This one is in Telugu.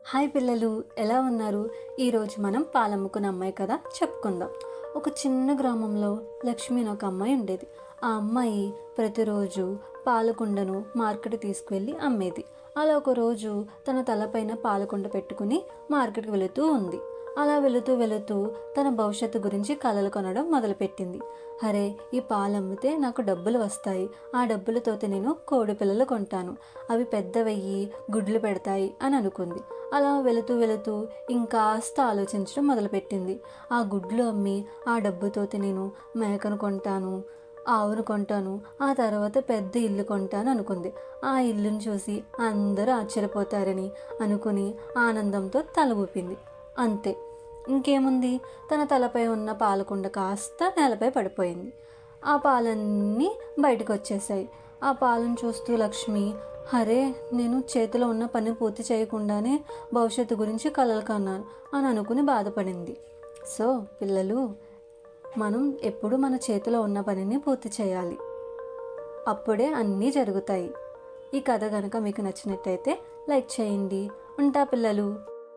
హాయ్ పిల్లలు, ఎలా ఉన్నారు? ఈరోజు మనం పాలమ్ముకున్న అమ్మాయి కథ చెప్పుకుందాం. ఒక చిన్న గ్రామంలో లక్ష్మి అని ఒక అమ్మాయి ఉండేది. ఆ అమ్మాయి ప్రతిరోజు పాలకుండను మార్కెట్ తీసుకువెళ్ళి అమ్మేది. అలా ఒకరోజు తన తలపైన పాలకుండ పెట్టుకుని మార్కెట్కి వెళుతూ ఉంది. అలా వెళుతూ వెళుతూ తన భవిష్యత్తు గురించి కలలు కొనడం మొదలుపెట్టింది. అరే, ఈ పాలు అమ్మితే నాకు డబ్బులు వస్తాయి, ఆ డబ్బులతో నేను కోడి పిల్లలు కొంటాను, అవి పెద్దవయ్యి గుడ్లు పెడతాయి అని అనుకుంది. అలా వెళుతూ వెళుతూ ఇంకాస్త ఆలోచించడం మొదలుపెట్టింది. ఆ గుడ్లు అమ్మి ఆ డబ్బుతో నేను మేకను కొంటాను, ఆవును కొంటాను, ఆ తర్వాత పెద్ద ఇల్లు కొంటాను అనుకుంది. ఆ ఇల్లును చూసి అందరూ ఆశ్చర్యపోతారని అనుకుని ఆనందంతో తల ఊపింది. అంతే, ఇంకేముంది, తన తలపై ఉన్న పాలకుండ కాస్త నేలపై పడిపోయింది. ఆ పాలన్నీ బయటకు వచ్చేసాయి. ఆ పాలను చూస్తూ లక్ష్మి, అరే, నేను చేతిలో ఉన్న పని పూర్తి చేయకుండానే భవిష్యత్తు గురించి కలలు కన్నాను అని అనుకుని బాధపడింది. సో పిల్లలు, మనం ఎప్పుడు మన చేతిలో ఉన్న పనిని పూర్తి చేయాలి, అప్పుడే అన్నీ జరుగుతాయి. ఈ కథ కనుక మీకు నచ్చినట్టయితే లైక్ చేయండి. ఉంటా పిల్లలు.